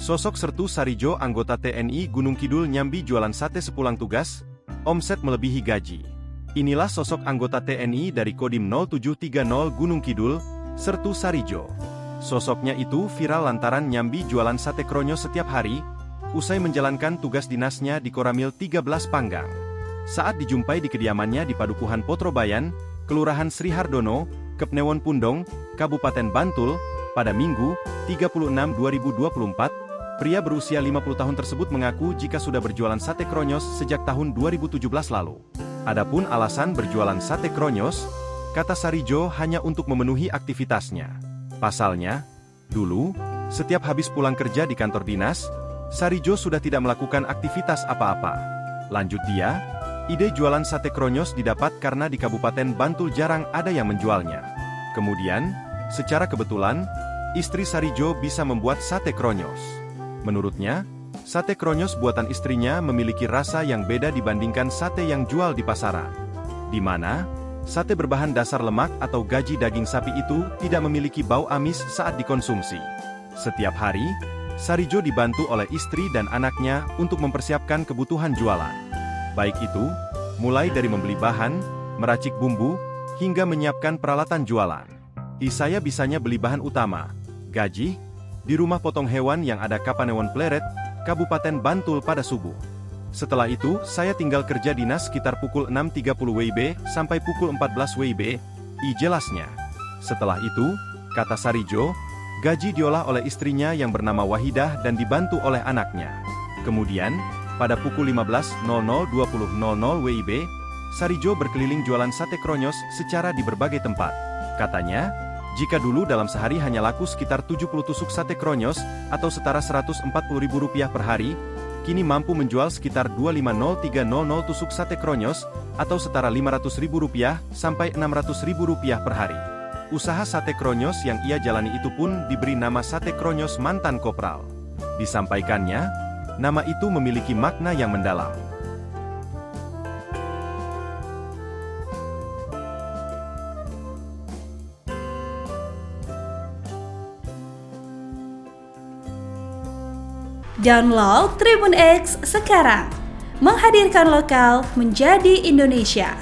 Sosok Sertu Sarijo, anggota TNI Gunung Kidul, nyambi jualan sate sepulang tugas, omset melebihi gaji. Inilah sosok anggota TNI dari Kodim 0730 Gunung Kidul, Sertu Sarijo. Sosoknya itu viral lantaran nyambi jualan sate kronyo setiap hari, usai menjalankan tugas dinasnya di Koramil 13 Panggang. Saat dijumpai di kediamannya di Padukuhan Potrobayan, Kelurahan Sri Hardono, Kepnewon Pundong, Kabupaten Bantul, pada Minggu, 30/6/2024, pria berusia 50 tahun tersebut mengaku jika sudah berjualan sate kronyos sejak tahun 2017 lalu. Adapun alasan berjualan sate kronyos, kata Sarijo, hanya untuk memenuhi aktivitasnya. Pasalnya, dulu, setiap habis pulang kerja di kantor dinas, Sarijo sudah tidak melakukan aktivitas apa-apa. Lanjut dia, ide jualan sate kronyos didapat karena di Kabupaten Bantul jarang ada yang menjualnya. Kemudian, secara kebetulan, istri Sarijo bisa membuat sate kronyos. Menurutnya, sate kronyos buatan istrinya memiliki rasa yang beda dibandingkan sate yang jual di pasaran. Di mana, sate berbahan dasar lemak atau gaji daging sapi itu tidak memiliki bau amis saat dikonsumsi. Setiap hari, Sarijo dibantu oleh istri dan anaknya untuk mempersiapkan kebutuhan jualan. Baik itu, mulai dari membeli bahan, meracik bumbu, hingga menyiapkan peralatan jualan. Saya bisanya beli bahan utama, gaji, di rumah potong hewan yang ada Kapanewon Pleret, Kabupaten Bantul pada subuh. Setelah itu, saya tinggal kerja dinas sekitar pukul 6.30 WIB sampai pukul 14 WIB, jelasnya. Setelah itu, kata Sarijo, gaji diolah oleh istrinya yang bernama Wahidah dan dibantu oleh anaknya. Kemudian, pada pukul 15.00-20.00 WIB, Sarijo berkeliling jualan sate kronyos secara di berbagai tempat. Katanya, jika dulu dalam sehari hanya laku sekitar 70 tusuk sate kronyos, atau setara Rp140.000 per hari, kini mampu menjual sekitar 250-300 tusuk sate kronyos, atau setara Rp500.000 sampai Rp600.000 per hari. Usaha sate kronyos yang ia jalani itu pun diberi nama Sate Kronyos Mantan Kopral. Disampaikannya, nama itu memiliki makna yang mendalam. Download Tribun X sekarang, menghadirkan lokal menjadi Indonesia.